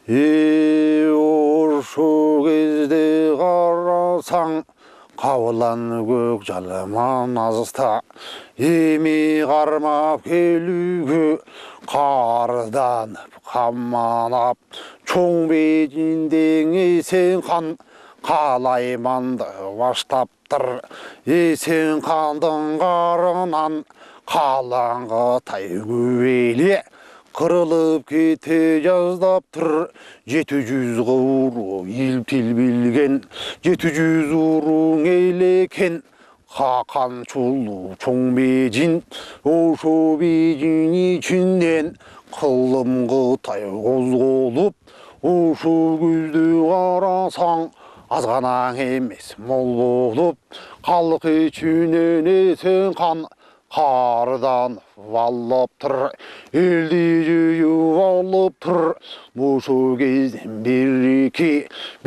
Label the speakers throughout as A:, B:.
A: Оршу кезде қарасаң, қауылан көк жалман азыста, еме қармап келуге, қарданып, қамалап, чоң бетінден есен қан, қалайманды баштаптыр. Есен қандың қарынан, қалаңғы тай көбейле, қырылып кете жаздап тұр. 700 ғұру ел телбелген, 700 ұрың елекен. Қақан чулу чоң бейжін, ошо бейжін içinden қылымғы тай қозғолып, ошо көзді қарасаң, азғанаң емес мол болып, халық içінен есен қан, қардан валлап тұр, елді жиып алып тұр. Ошо кезден бері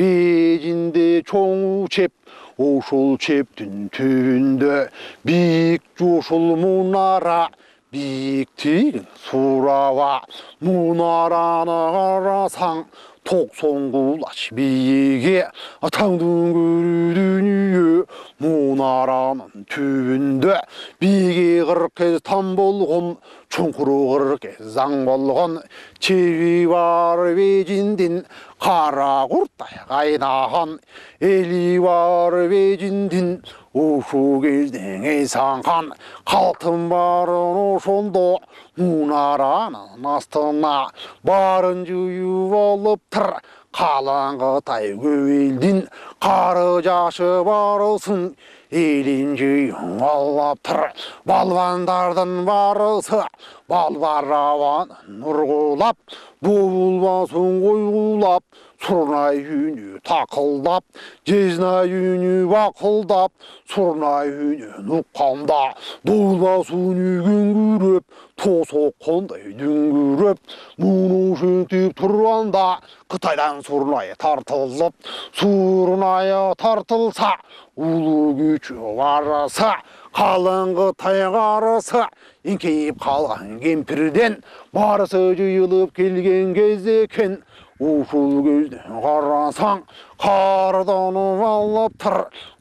A: бейжінде чоң чеп, ошол чептің түбінде биік жошыл мұнара, биіктігін сурава. Мұнараны қарасаң, 90 құлаш биіге, атаңдың көрі дүние. Мұнараның түбінде биге 40 кез там болған, чұңқыры 40 кез заң болған. Чеби бар бейжінден қара құрттай қайнаған, елі бар бейжінден ошо кезден есен қан. Қалтын барын ошондо мұнараның астына барын жүйіп алып тұр. Қалаңғы тай көбелден қары жашы барысын елін жүйіп алып тұр. Балбандардың барысы балбараванын ұрғылап, бұлбасын қойғылап, сұрнай үйіне тақылдап, жезнай үйіне бақылдап, сұрнай үйіне ұққанда, бұлбасын үйген көріп, тосоқ қондай дүңгіріп. Мұның шөңтеп тұрғанда, Қытайдан сұрнай тартылып, сұрнайы тартылса, ұлы күші барысы, қалыңғы тай қарысы, еңкейіп қалған кемпірден барысы жиылып келген кезде екен. Ошол көзден қарасаң, қарданып алып тұр.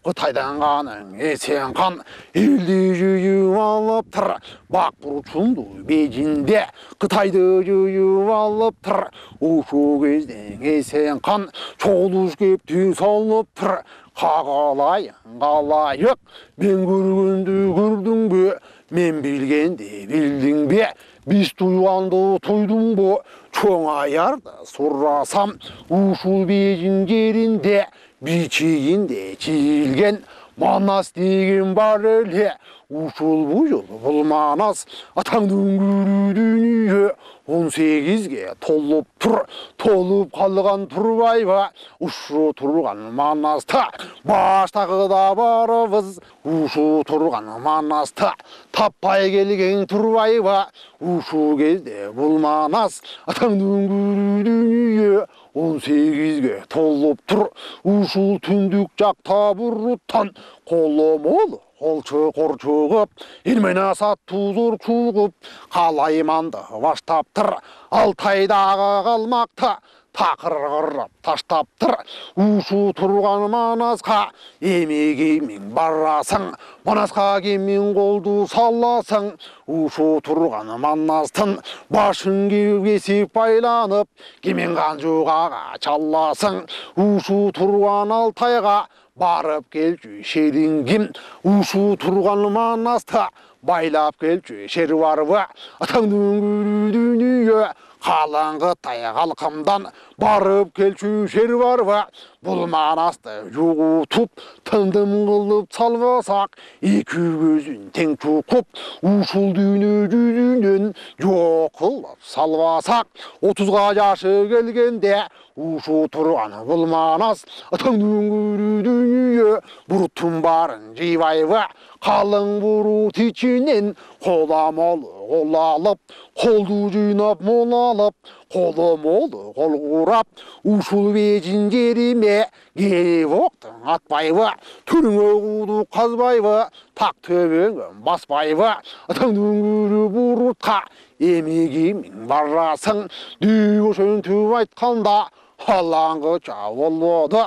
A: Қытайдан қаның есен қан, елді жиып алып тұр. Бақ бұрышынды бейжінде Қытайды жиып алып тұр. Ошол кезден есен қан, чолуш кепті салып тұр. Қағалайын қалайық, мен көргенді көрдің бе, мен білгенді білдің бе, біз туйғанды тойдың бе. Чоң аярды сұрасам, ушул бейжін жерінде, бичигінде чиілген манас деген бар әле. Ушул бұйыл бұл манас, атаңдың көрі дүние 18-ге толып тұр. Толып қалған тұрбайба, ұшы тұрған манаста баштағыда барыбыз. Ушу тұрған манаста таппай келген тұрбайба, ушу кезде бұл манас, атаңдың көрі дүние 18-ге толып тұр. Ушул түндік жақта бұрыттан қолы молы қолчы қорчығып, елмена сатты зор чуғып, қалайманды баштап тұр. Алтайдағы қалмақты тақыр-қырып таштап тұр. Ушу тұрған манасқа емегемен барасың, манасқа кемен қолды саласың. Ушу тұрған манастың башын кесіп байланып, кемен қанжуғаға чаласың. Ушу тұрған Алтайға барып келчү шерингим, ушу тұрған манаста байлап келчү шерварва. Атаңдың көрі дүние, қалаңғы тай қалқымдан барып келчү шерварва. Бұл манасты жоғытып, тындым қылып салвасақ, екі көзін тең чуқып, ушыл дүні жүзінен жоқ қылып салвасақ. 30-ға жашы келгенде ушу тұрған бұл манас, атаңдың көрі дүние, бұрыттың барын жибайва. Қалың бұрыт içінен қола молы қол алып, қолды жинап мол алып, қолы молы қол құрап. Ушыл бейжін жеріме келіп оқтың атпайва, түріңе қуды қазбайва, тақ төбеңі баспайва. Атаңдың көрі бұрытқа емегімін барасың дүйгішін түп айтқанда алаңғы жауылды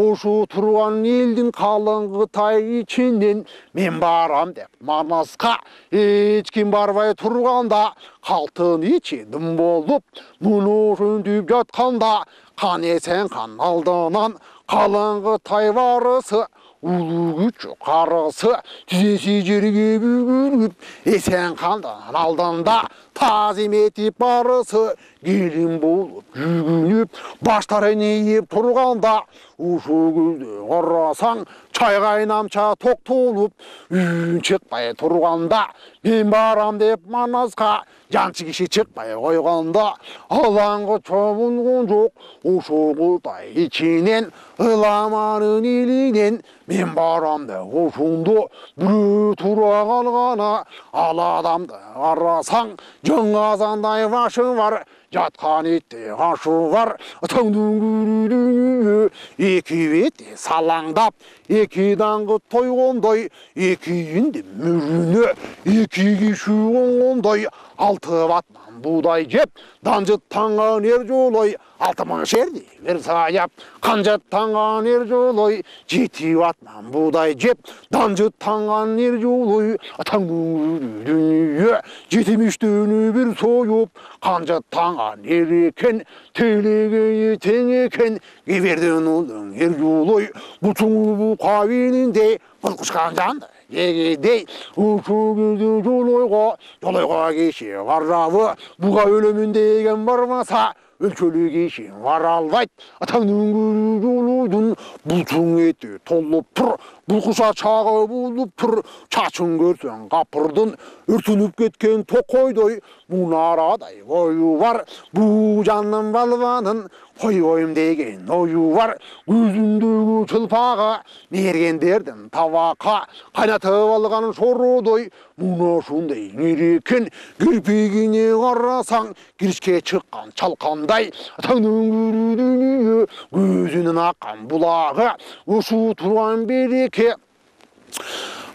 A: ошу тұрған елдің қалыңғы тай içinden мен барам деп манасқа ешкім барбай тұрғанда қалтын içedim болып мұны жөндеп жатқанда қан есен қан алдынан қалыңғы тай барысы улы күші қарысы тізесі жерге бүгіліп есен қандан алдында тазим етіп барысы келін болып жүгініп баштарын иіп тұрғанда ушу көзді қарасаң чай қайнамша тоқ толып үйін шықпай тұрғанда мен барам деп манасқа жаншы кіші шықпай қойғанда алаңғы чомылған жоқ ушу құлтай içinden ыламанын елінен мен барам деп ошунду біреу тура қалғана ал адамды қарасаң жаңазандай башы бар жатқан етте ашу бар таңдың күрінің екі беті салаңдап екі даңғы тойғандай екеуінде мүріне екі кеші қонғандай алты батман будай жеп данжыттанған ер жолой 6000 шерді бір саяп қанжаттанған ер жолой 7 батман будай жеп данжыттанған ер жолой таңдың дүние 73-тіні бір сойып қанжаттанған ер екен телеге тең екен кеберден ұлдың ер жолой бұтыңы қабенінде бұлқышқан жанды егедей ұшугізді жолойға кеше қаржабы бұға өлімін деген бармаса өлчөлі кеше қаралбайт атаңның көрі жолойдың бұлтың еті толып тұр бұлқыша чағы болып тұр чачын көрсең қапырдың үртініп кеткен тоқойдай мұнарадай ойы бар бұ жанның балбанын қойойым деген ойы бар көзіндегі шылпаға мергендердің табаққа қайнатып алған шородой мұна шундай нерекен кірпегіне қарасаң кірішке шыққан чалқандай таңның көрі дүние көзінің аққан бұлағы ұшу тұрған береке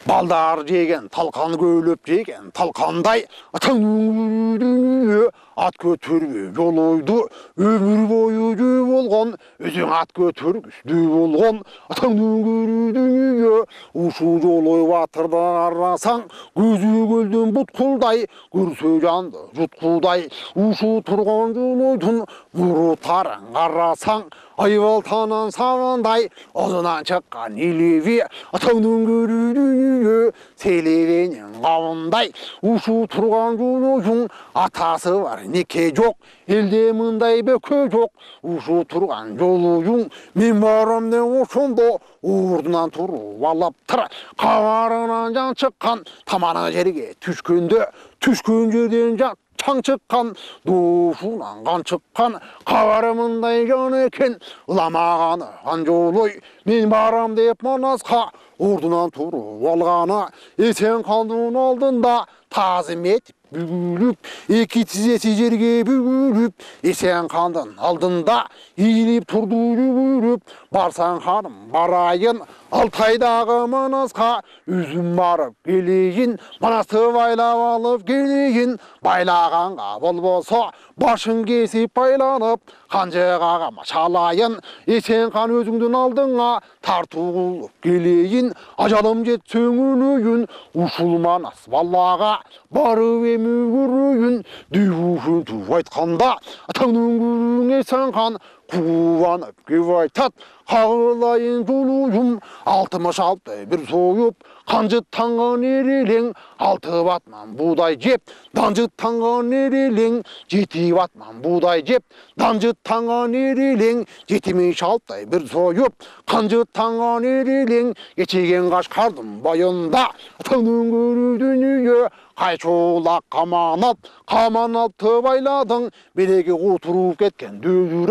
A: балдар жеген талқан көйлеп жеген талқандай таңның дүние ат көтерге жол ойды өмір бойы жө болған өзің ат көтергісті болған таңның көрі дүние ушу жол ой батырды қарасаң көзі көлден бұтқылдай көрсе жанды жұтқудай ушу тұрған жол ойдың мұруттарын қарасаң айбалтанан савандай ұзынан шыққан елеве таңның көрі дүние селевенен қауындай ушу тұрған жол ойдың атасы бар неке жоқ елде мындай бөке жоқ ушу тұрған жол ойың мен барам деп ошондо ордынан тұрып алып тұр қабарынан жан шыққан таманы жерге түскенде түскен жерден таң шыққан душынан қан шыққан қабарымындай жан екен ыламағаны қан жолой мен барам деп манасқа ордынан тұрып алғаны есен қандың алдында тазым етіп бүгіліп екі тізесі жерге бүгіліп есен қандың алдында иіліп тұрды жүгіріп барсаң ханым барайын Алтайдағы манасқа өзім барып келейін манасты байлап алып келейін байлағанға болса башын кесіп байланып қанжығаға шалайын есен қан өзіңдің алдыңа тарту қылып келейін ажалым жетсең өлейін ушыл манас балаға барып емігірейін дүйушін туып айтқанда таңның көрің есен қан қуанып кеп айтат қағылайын жолуым 66 бір сойып қанжыттанған ерелең 6 батман будай жеп данжыттанған ерелең 7 батман будай жеп данжыттанған ерелең 76 бір сойып қанжыттанған ерелең кешеген қашқардың бойында таңның көрі дүние қайшолақ қаман алып байладың береге отырып кеткен дөдір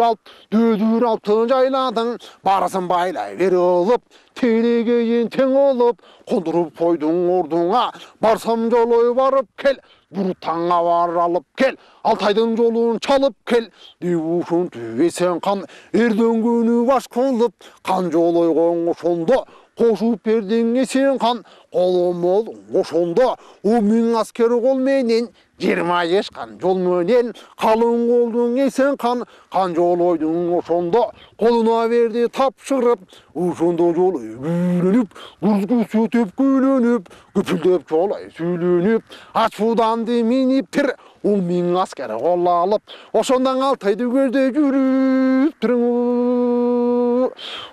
A: алып жайладың барысын байлай бері ылып телегейін тең олып қондырып қойдың ордыңа барсам жолой барып кел бір таңға бар алып кел Алтайдың жолын чалып кел деушін түйесен қан ерден күні баш қылып қан жолой қоңы шонды кошуп бердиң сен хан, колум болдуң ошондо, у миң аскер кол менен 20 ешкан жол менен, калың колдуң сен хан жолойдуң ошондо, колуна берди тапшырып, ошондо жолой күйлөнүп, күзгүсү төпкүйлөнүп, күпүлдөп жолой сүйлөнүп, ачууданды миниптир, ул миң аскер кол алып, ошондон Алтайды көздөй жүрүп туруң.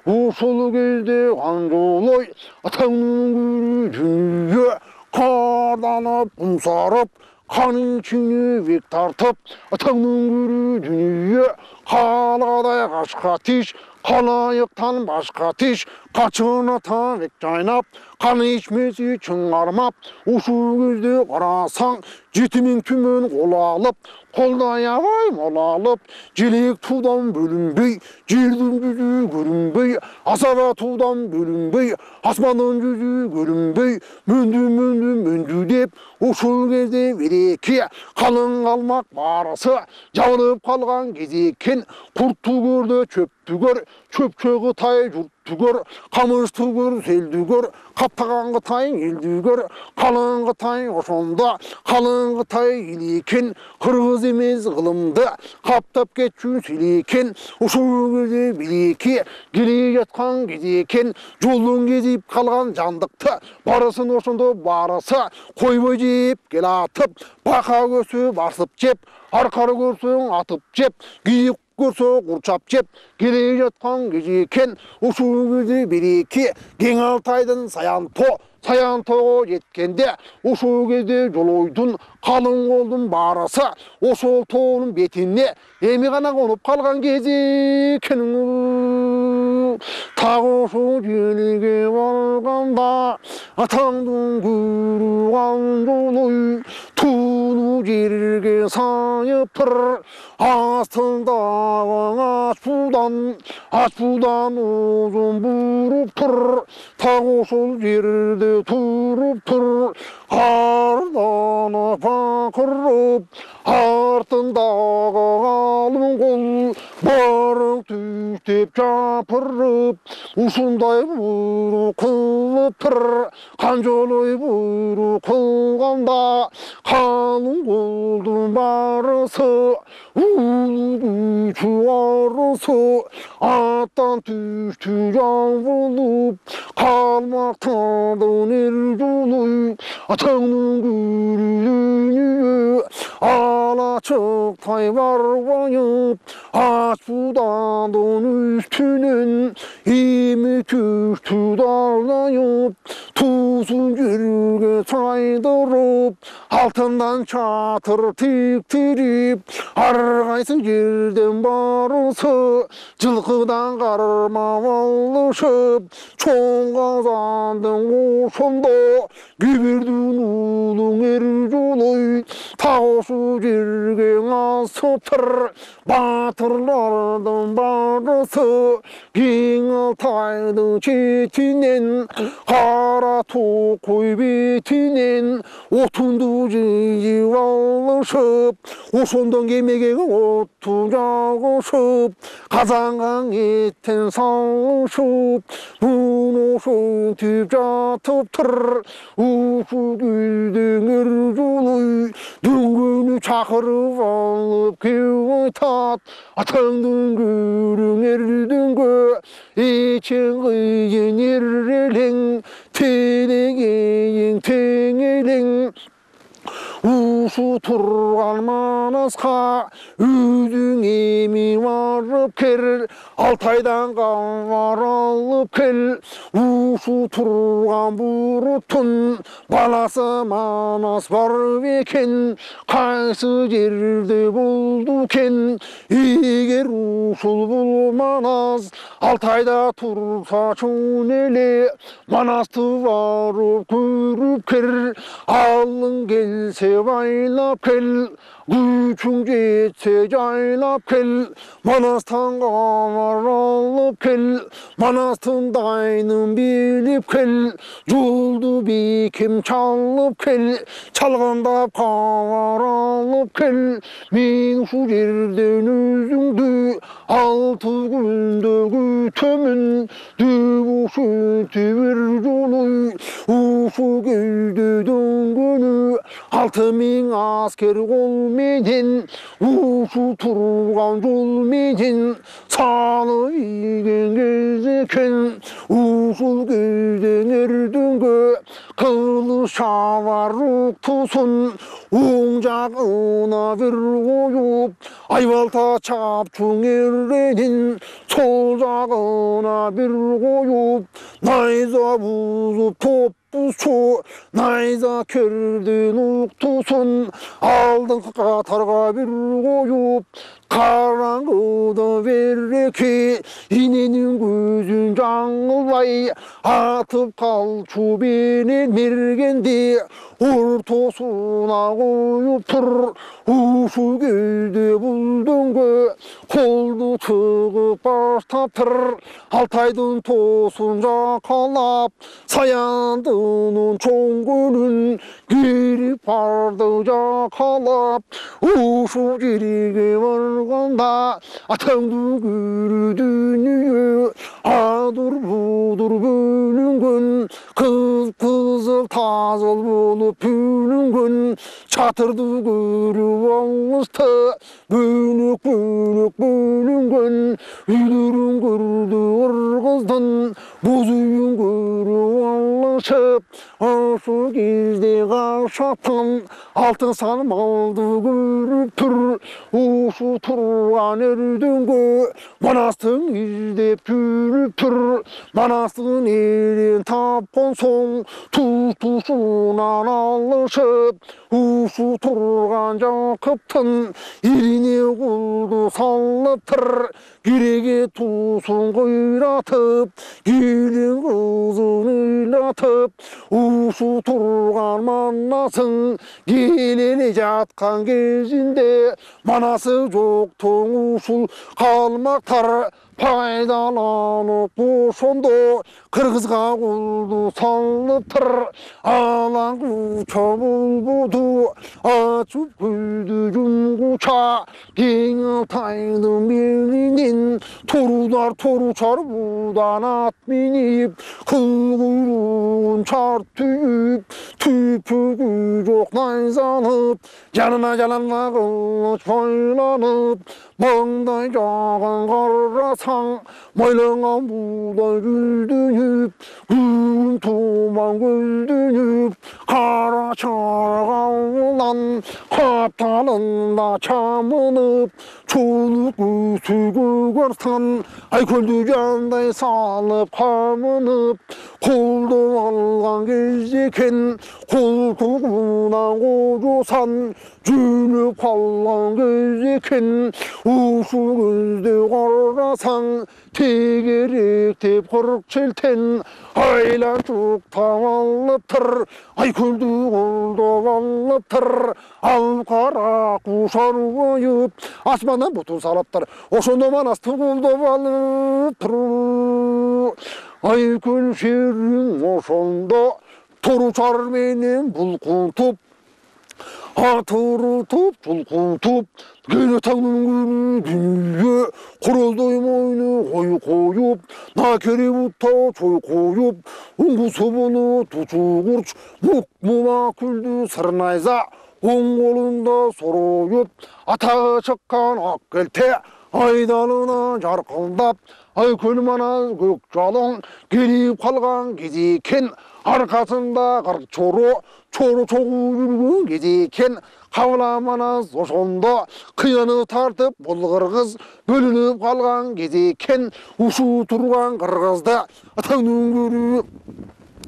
A: Ушул кезде Канжолой атаңдын күрүжүнө карданып, кумсарып, канын ичине бек тартып, атаңдын күрүжүнө калагадай кашка тиш, калайыктан башка тиш, качына табек жайнап, каны ичмеси чыңармап, ушул кезде карасаң, 7000 түмөн кол алып, колда аябай мол алып, желек туудан бөлүнбөй, жердин жүзү көрүнбөй, асаба туудан бөлүнбөй, асмандын жүзү көрүнбөй, мөндү деп, ушул кезде береке, калың калмак барысы, жабылып калган кезекен, куртту көрдө чөптү көр, чөпчө Кытай журтту көр, камышты көр, селди көр, каптаган Кытай элди көр, калың Кытай ошондо, калың Кытай илекен, кыргыз эмес кылымды, каптап кетчү силекен, ушул кезде билеке, келе жаткан кезекен, жолдон кезип калган жандыкты, барысын ошондо барысы, койбой жеп келатып, бака көрсө барсып жеп, аркары көрсөң атып жеп, кийик көрсө курчап жеп, келе жаткан кезекен, ушул кезде береке, кең Алтайдын Саянтого жеткенде, ушул кезде жолойдун калың колдун барысы, ошол тоонун бетине эми гана конуп калган кезекен. Так ошол жерге барганда, атаңдын көрү Канжолой, тууну жерге сайыптыр, астындагы ачуудан озун буруп тур, так ошол жерде туруп тур, карданып акырып, артындагы калың кол барың түштеп жапырып, ушундай буйрук кылыптыр, Канжолой буйрук кылганда, калың колдун барысы, улуу чуарысы, аттан түштү жабылып, калмактардын Эржолой, атаңдын күрүжүнө алачыктай барбайып, ачуудандын үстүнөн эми түштү дарлайып, туусун жерге сайдырып, алтындан чатыр тиктирип, ар кайсы жерден барысы, жылкыдан кармап алышып, чоң казандын ошондо кибирдин уулуң Эржолой, так ошол жерге асыптыр, батырлардын барысы, кең Алтайдын четинен, кара токой бетинен, отунду жыйып алышып, ошондон кемеге отту жагышып, казанга эттен салышып, муну ошентип жатыптыр, ушул күздүн Эржолой, дөңгөнү чакырып алып кеп айтат, атаңдын көрүң эрдүнгө, эчең кыйын эрелең, телегейиң тең элең. Ушу турган Манаска өзүң эми барып кел, Алтайдан кабар алып кел. Ушу турган буруттун баласы Манас бар бекен, кайсы жерде болду кен? Эгер ушул бул Манас Алтайда турса чоң эле, Манасты барып көрүп кел, алың келсе байлап кел, күчүң жетсе жайлап кел, Манастан кабар алып кел, Манастын дайнын билип кел, жолду бекем чалып кел, чалгандап кабар алып кел. Мен ушу жерден өзүңдү 6 күндө күтөмүн, деп Uşutu bir jolu uşu güldüdün günü 6000 asker kol meden uşu turgan jol meden salı igen gezeken uşul gözdenerdüngö kılıç şavaruk tusun oң жағына bir koyup aybalta çapçın erredin sol жағına bir koyup nayza buzup toppusu nayza kördün uktusun aldın katarga bir koyup karanlıda verreki inenin gözün жаңылбай atıp kalçu benin mergendi ortasına koyup tur uşu gözde buldungu koldu çıgıp baştaptır Altaydın tosun jakalap sayandının çoğun günün girip bardı jakalap uşu jerige barganda atаңды көрүдүнү адыр будур бөлүнгөн кызыл тазыл болуп бөлүнгөн чатырды көрүп алышты бөлөк бөлүнгөн үйлөрүн көрдү кыргыздын боз үйүн көрүп алышып ошол кезде кашаттан алтын сан малды көрүп тур ушу турган эрдүнгө манастын издеп жүрүп тур манастын элин тапкан соң тутушунан алышып ушу турган Жакыптын ирине кулду салыптыр кереге туусун кыйратып келин кызын ыйлатып ушу турган манасың келеле жаткан кезинде манасы жоктун ушул калмактар пайдаланып ошондо кыргызга кулду салыптыр алаңгы чабылбуду ачып көздү жумгуча кең Алтайдын белинен торудар торучар будан ат минип кыл куйругун чарт түйүп түпүгү жок найзалып жанына жалана кылыч байланып маңдай жагын карасаң майланган буудай гүлдөнүп күн туман көлдөнүп кара чаргалан капталында чамынып чоңук көсүгө көрсөм ай көлдү жандай салып камынып колдоп алган кез экен колтугунан кожосан жөнөп калган кез экен ушул көздө карасаң тегеректеп 40 челтен айланчук таң алыптыр ай көлдү колдоп алыптыр ал кара кушар коюп асмандан бутун салыптыр ошондо манасты колдоп алыптыр ай көл шерин ошондо торучар менен булкунтуп атырытып чулкунтуп кене таңдын күнү дүнүйө королдой мойну кой коюп накери бутта чой коюп уңгусу болуп тучугурч мук мума күлдү сырнайза оң колунда сороюп атага чыккан ак келте айдалына жаркылдап ай көл манас көк жалың келип калган кез экен аркасында 40 чоро чогуп жүргөн кез экен кабыла манас ошондо кыяны тартып бул кыргыз бөлүнүп калган кез экен ушу турган кыргызды атаңдын көрүп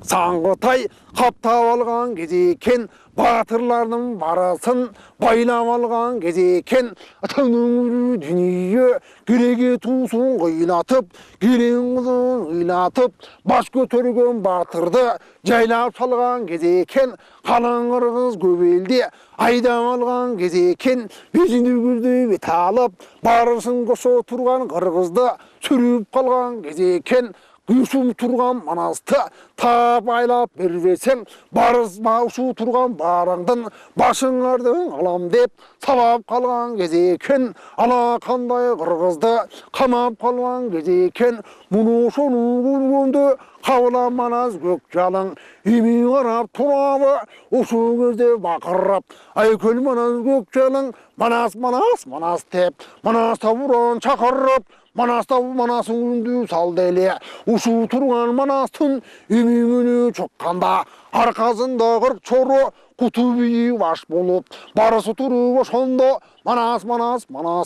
A: саңгытай каптап алган кез экен батырлардын барасын байлап алган кез экен атаңдын дүнүйө кереге туусун кыйлатып келин кызын ыйлатып баш көтөргөн батырды жайлап салган кез экен калың кыргыз көп элди айдап алган кез экен өзүнү көздөй бет алып барысын кошо турган кыргызды сүрүп калган кез экен күйсіп тұрған манасты та байлап бербесең, барызма ұшу тұрған барыңдың башыңардың алам деп сабап қалған кез екен. Ала қандай қырғызды қамап қалған кез екен. Мұны соны көргенде қабыла манас көк жалың еме қарап тұрабы, ұшу кезде бақырып айкөл манас көк жалың манас деп манаста бұрын шақырып манастың үнді салды әле. Ұшу тұрған манастың емеңіне шыққанда арқасында қырық чоры құты бейі баш болып барысы тұрып ошондо манас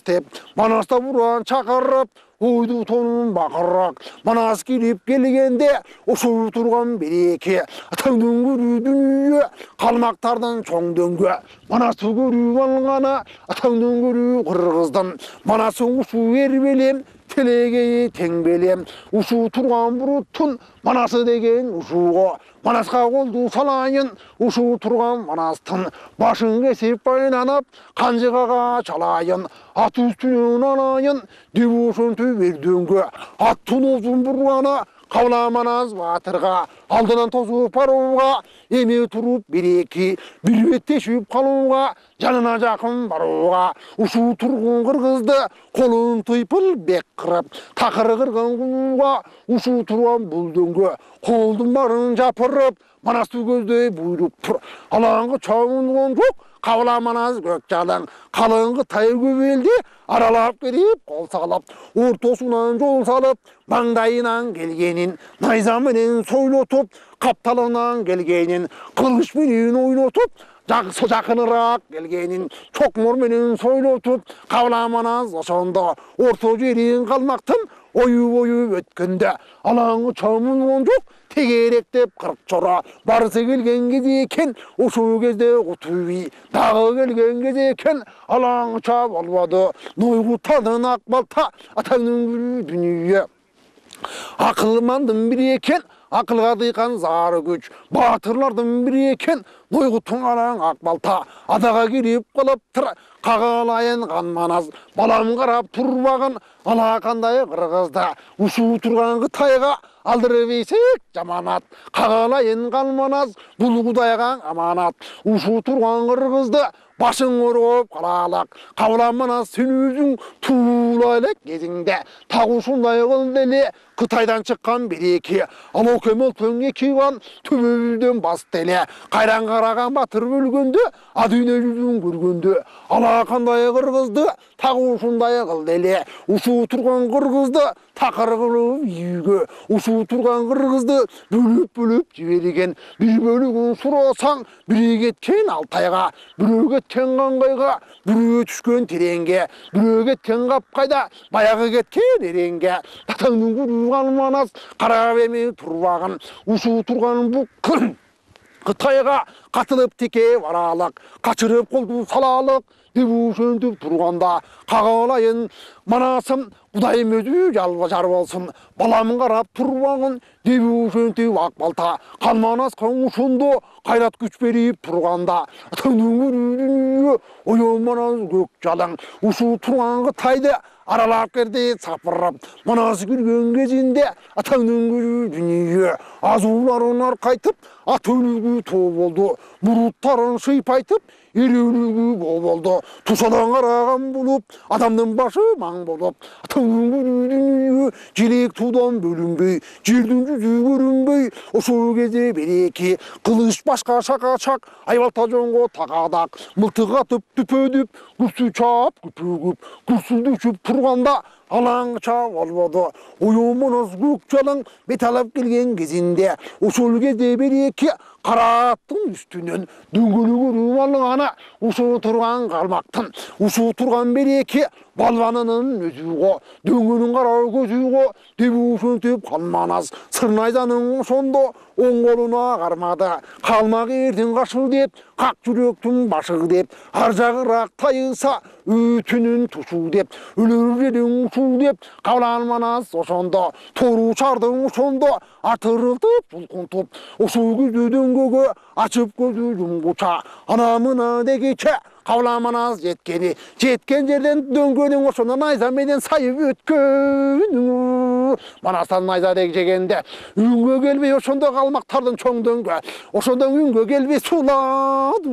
A: деп манаста бұрын шақырып ойду тонун бақырық манас кирип келгенде ұшу тұрған береке атаңдың көрүү дүние қалмақтардан чоң дөңгө манасты көрүү алғана атаңдың көрүү қырғыздың манасын ұшу ербелем телегейі тең белем ұшу тұрған бұруттың манасы деген ұшуға манасқа қолды салайын ұшу тұрған манастың башын кесіп байланып қанжығаға чалайын ат үстінен алайын деп ошон төберденге аттың ұзын бұрғаны қабыла манас батырға алдынан тосып баруға еме тұрып береке бір беттешіп қалуға жанына жақын баруға ұшу тұрғын қырғызды қолын тыйпыл бек қырып тақыры қырған қууға ұшу тұрған бұл дөңге қолдың барын жапырып манасты көздей бұйрық тұр алаңғы чауын жоқ қабыла манас көк жалың қалыңғы тай көбелде аралап керіп қол салып ортосынан жол салып маңдайынан келгенін найзаменен сойлотып қапталынан келгенін қылышпенен ойнотып жақынырақ келгенін чокморменен сойлотып қабыла манас ошондо орто жерин қалмақтың ойып өткенде алаңы чамын жоқ тегеректеп қырық чора барысы келген кез екен ошол кезде құтуби дағы келген кез екен алаңы чап албады нойғутадын ақ балта атаңның дүние ақылмандың бірі екен ақылға дыйқан зары күч батырлардың бірі екен нойғуттың алаң ақ балта адаға кирип қалыптыр қағалайын қан манас балам қарап тұрбағын ала қандай қырғызда ұшу тұрған қытайға алдырып есек жаманат қағалайын қан манас бұл құдайға аманат ұшу тұрған қырғызды башың ұрып қалалақ қабыла манас сен өзің туылайлық кезіңде тағушындай қылделе Қытайдан шыққан береке ал өкемел төң екеуан төбелден бастеле қайран қараған батыр өлгенде адүйне жүзін көргенде ала қандай қырғызды тағушындай қылделе ұшу тұрған қырғызды тақыр қылып үйге ұшу тұрған қырғызды бөліп жіберген бір бөлігін сұрасаң бірі кеткен Алтайға біреу кеткен Қанғайға біреу түскен тереңге біреу кеткен Қапқайда баяғы кеткен еренге татаңның көріп манас қарап еме тұрбағын ұшу тұрған бұл Қытайға қатылып теке баралық қачырып қолды салалық деп ушентіп тұрғанда қағалайын манасым құдайым өзі жар болсын баламын қарап тұрбағын деп ушентіп ақ балта қалманас қаңушынды қайрат күш беріп тұрғанда ойын манас көк жалың ұшу тұрған Қытайды аралап керде сапырып манасы көрген кезінде атаңның көрі дүние азуларын қайтып ат өлігі тоо болды мұруттарын шыйпайтып ереулігі бол болды тусадан қараған болып адамның башы маң болып атаңның көрі дүние желек тудан бөлінбей жердің жүзі көрінбей ошол кезде береке қылыш башқа шақа-шақ айбалта жонға тақадақ мылтық атып түпедіп күрсі чап күпігіп күрсілдішіп тұрғанда алаң чап албады ойын манас көк жалың бет алып келген кезінде ошол кезде береке қара аттың үстінен дөңгелек өріп алғаны ұшу тұрған қалмақтың ұшу тұрған береке балванының өзіғо дөңгенің қара көзіғо деп ушентіп қалманас сырнайзаның ошондо оң қолына қармады қалмақ ерден қашыл деп қақ жүректің башы деп ар жағырақ тайыса өтінін тұшу деп өлер жерің ұшу деп қабылан манас ошондо тору шардың ошондо атырылтып бұлқынтып ошол күзді дөңгеге ашып көзі жұмғыча ана мына дегече Kavlamanaz yetkeni, jetken жерден döngönün oşondan ayza menen sayıp ötkönü. Manastan ayza deg jegende, üngö gelbey oşonda kalmaktardın çoң döngö, oşondan üngö gelbey suladı.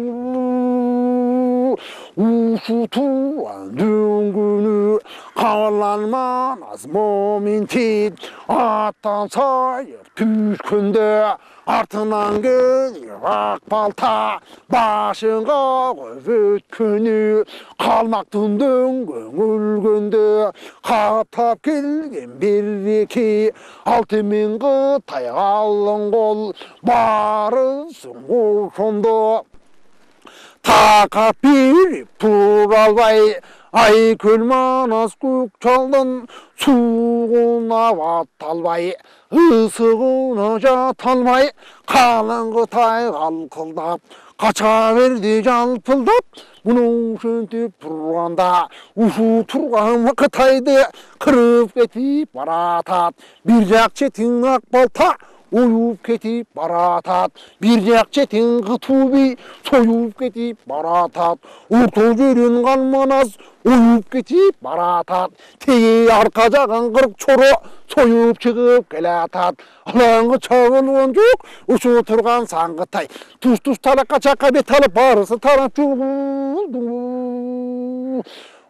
A: Uşu turan döngünü, kavlanmanaz momintin, attan sayıp tüşkünde, артынан келер ақ балта, башыңға қойып өткені, қалмақтың дөңгөң өлгенде, қаптап келген береке, алтынмен қытай қалың қол, барысың ошондо. Тақап беріп тұра албай, ай көл манас көк жалдың, суығына бата албай, ысығына жата алмай, қалың Қытай қалқылдап, қача берді жалпылдап. Бұның шөнтеп тұрғанда, ушу тұрған Қытайды қырып кетіп баратат. Bir жақ шетің ақ балта, oyup ketip baratat, bir jak çetin gıtubi soyup ketip baratat, orta jörün kalmanaz oyup ketip baratat, tegi arka jağın kırk çoro soyup çıkıp kelatat, alаңы çağın oncuk, uşu turgan Sаңғытай, tuz talakka çakka bet alıp barısı tarap çuldu.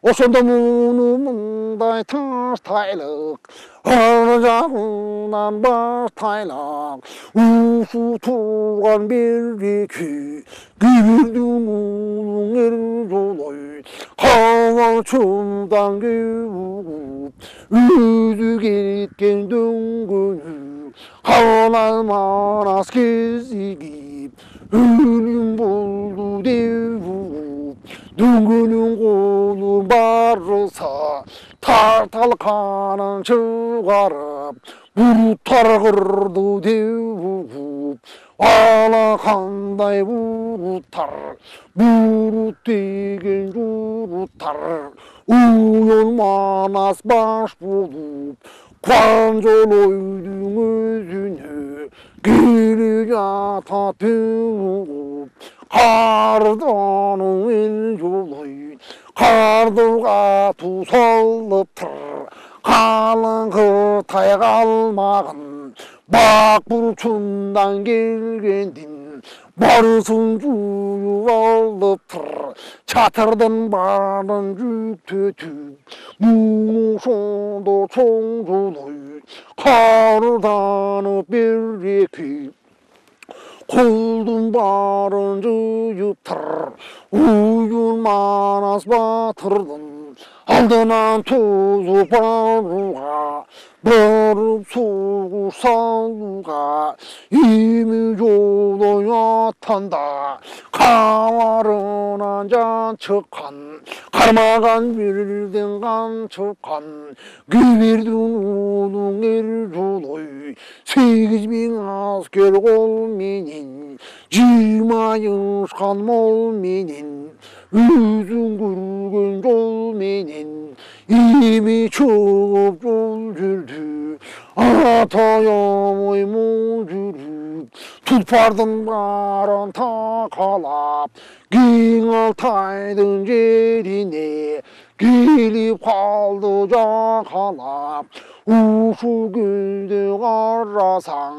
A: Oşonda munumday taş taylık, Arjağından baş taylak, uşu turgan bereki, Gübürdün ulun er joloy, Kavalçımdan güvüp, Üzü ketken döngönü, Kavlanmanas kezigip, Ölüm boldu devüp, Döngönün kolu barılsa, Tartalkanın çıgarıp, Burutar kırdı devüp, Alakандай burutar, Burut degen jurutar, Uyolmanas baş bulup, Kvanjoloydun özünü, Geri jata tüğüp, Kardanın el joloy, Kardırga tusallıptır, Kalın Kıtay kalmağın, Bak burçundan gelgendin, Barısın juyup alıptır, Çatırdın barın jük tötüp, Bunu şondo çoң joloy, Kardanıp bereki, Құлдың барын жүйіптір, Uyulmanas батырдың, Алдынан тозып баруға, Барып соғу салуға, Емі жолы аттанда, Қаларынан жан шыққан, Қармаған бірден қан шыққан, Күйбердің ұлың ер жолой, 8.000 аскер қолменен, 20 ұшқан молменен, Өзің көрген жолменен, Емі шығып жол жүрді, Атаямай мол жүріп, Тұлпардың барын тақалап, Кең Алтайдың жеріне, Келіп қалды жақалап, Ушу көлді қарасаң,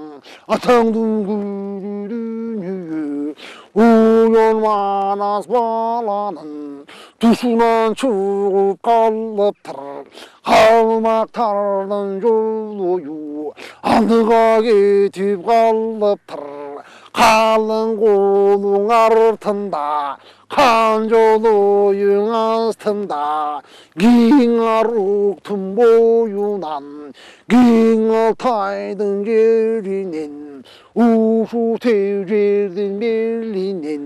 A: Атаңдың көрі дүние, Uyolmanas баланың, Тушынан шығып қалыптыр, Қалмақтардың жолою, Алдыға кетіп қалыптыр, Қалың қолың артында, Қан жолойың астында, Кең арықтың бойынан, Кең Алтайдың жерінен, Ушу теу жердің белінен,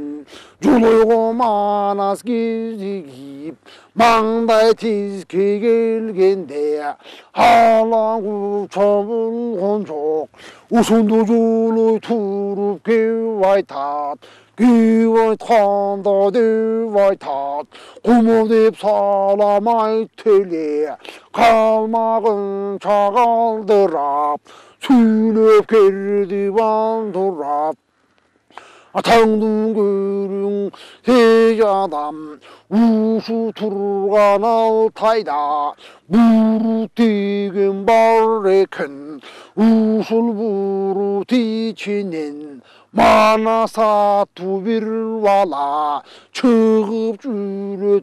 A: Жолойға манас кезігіп, Маңдай тезке келгенде, Алаң ұша болған жоқ, Ошондо жолой тұрып кеу айтат, Кеу айтқанда деп айтат, Құмы деп салам айтеле, Қалмағын чағалдырап, Сүйлөп керді бандырап, атаңдың көрің 세자담 우수 들어간 알타이다 무르 뛰긴 발레큰 우술 부르 뒤치는 만화사 두빌와라 çıgıp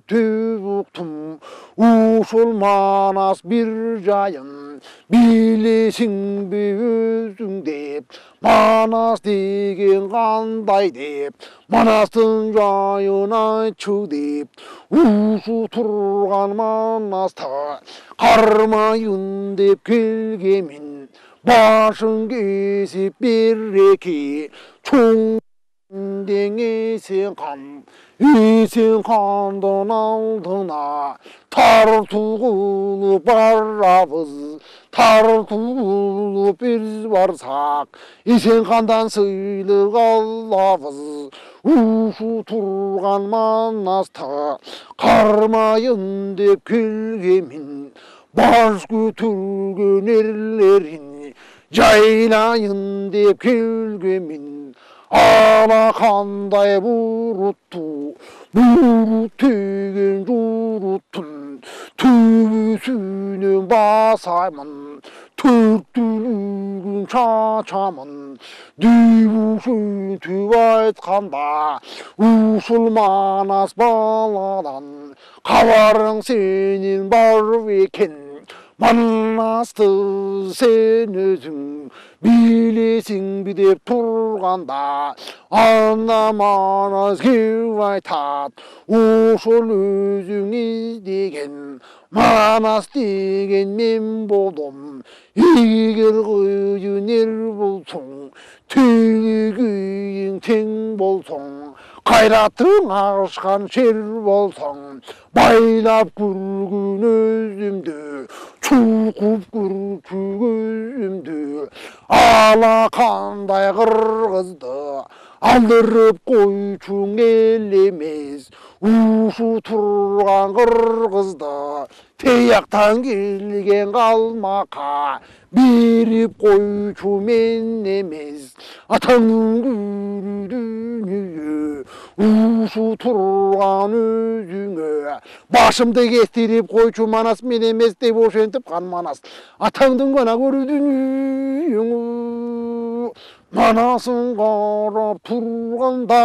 A: tübüktum usul manas bir jayın bilesin bir özün dep manas degen qanday dep manastın jayına çık dep usu turgan manasta qarmayın dep kelgemin başın kesip bereki çoğ 이생 칸던 алдына тартулы барабыз тартулы біз барсақ есен хандан сыйлық алабыз ушу тұрған манаста қармайын деп келгемін баш көтөргөн ерлерин жайлайын деп келгемін алақандай бұрутту бұруттеген жұруттun төбесінен басаймын төрттілігін шашамын дүйбушін түп айтқанда усыл манас баладан хабарың сенен бар екен манасты сен өзің билесің бе деп тұрғанда ана манас кеп айтат ошол өзің іздеген манас деген мен болдым егер күйін ер болсаң тегең тең болсаң қайратың ашқан шер болсаң байлап көрген өзімді чулқып көрген өзімді алақандай қырғызды алдырып қойчуң ел емес ушу тұрған қырғызды таяқтан келген қалмаққа беріп қойчу мен емес атаңның көрі дүние ушу тұрған өзіңе башымды кестіріп қойчу манас мен емес деп ошентіп қан манас атаңдың ғана көрі дүниеңі манасын қарап тұрғанда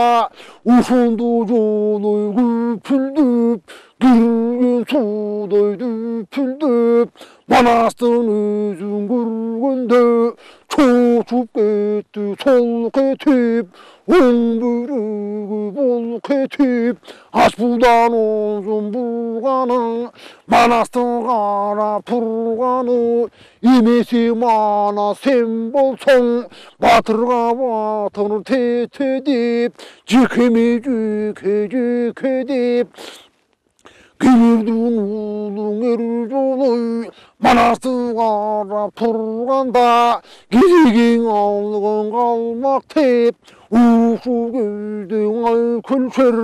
A: ушунду жолой күпүлдүп кирген судай дүпүлдүп манастын өзүн көргөндө чочуп кетти сол кетип оң бүйрөгү болк етип аш булдан озун булганы манастын карап турганы эмеси манас сен болсоң батырга батыр тете деп жекеме жеке деп күйірдің ұлың ер жолой манасты қарап тұрғанда кезегең алғын қалмақ теп ушу көздің ай күлшер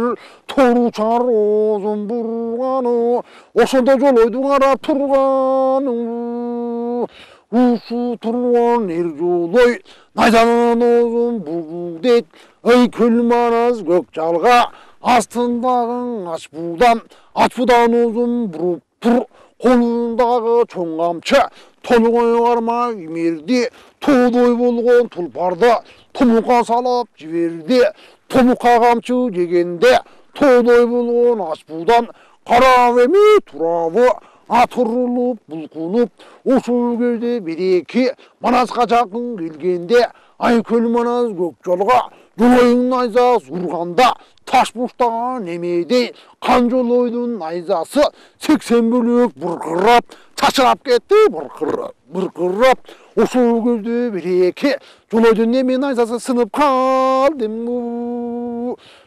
A: торучар озын бұрғаны ошонда жолойдың қарап тұрғаны ушу тұрған ер жолой найзанын озын бүгдет ай күл манас көк жалға астындағың ат будан uzun буруп тур колундагы чоң камчы толгой карма имерди тоодой болгон тулпарды тумукка салып жиберди тумукка камчы жегенде тоодой болгон аш будан карап эми турабы атырылып булкунуп ушул кезде бир-эки манаска жакын келгенде айкөл манас көк жолго жолойдун найзасы урганда таш буштаган эмедей кан жолойдун найзасы 80 бөлөк быркырап чачырап кетти быркырап ошол кезде бир-эки жолойдун эме найзасы сынып калды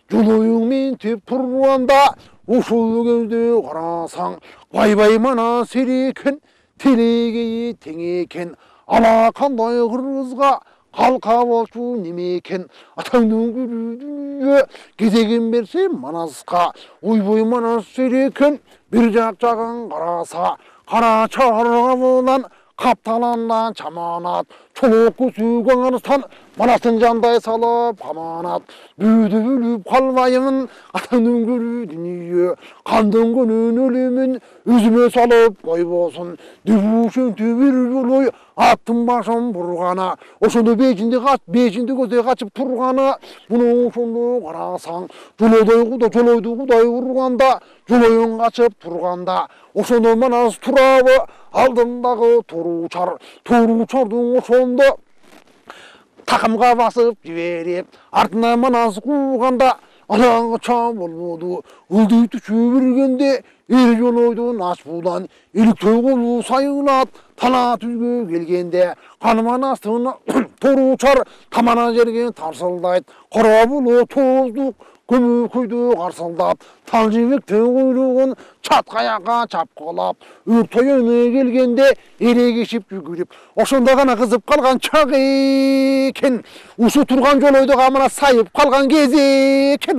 A: жолоюң ментип турганда ошол кезде карасаң байбай манас экен телегейи тең экен алакандай кыргызга қалқа болчу неме екен атаңдың күрүдүнө кезегин берсе манасқа ойбой манас екен бір жақ жағын қараса қара чарға болан Kaptalandan çamanat, çoluk sügün ırsan, manasın canday salıp kamanat. Büyüdü bülüp kalmayın, atanın gülü dünyü, kandın günün ölümün, üzüme salıp koybolsun. Dübüşün tübür yolu, attım başım burgana. Oşunu beşinde gözde kaçıp turgana. Bunu oşunu karasan, joloydu kuday vurganda, joloyun kaçıp turganda. Oşunu manas turabı, aldımдағы toruçardın oşonda. Takımga basıp жіберіп, артына манас қуғанда, алаңы чам болмоду. Ылдый түшүп үргенде, ел жолойдун ачпудан, иліктей қолу сайылат, тана түзгө келгенде, қаныман астына торуçар, тамана жерге тарсылдайт, қара бұлы тоздук, көмі көйді қарсылдап, тал жібектің құйрығын чатқаяққа чапқылап, өртойыны келгенде ерегешіп жүгіріп, ошонда ғана қызып қалған чақ екен, ушу тұрған жолойды қамына сайып қалған кез екен.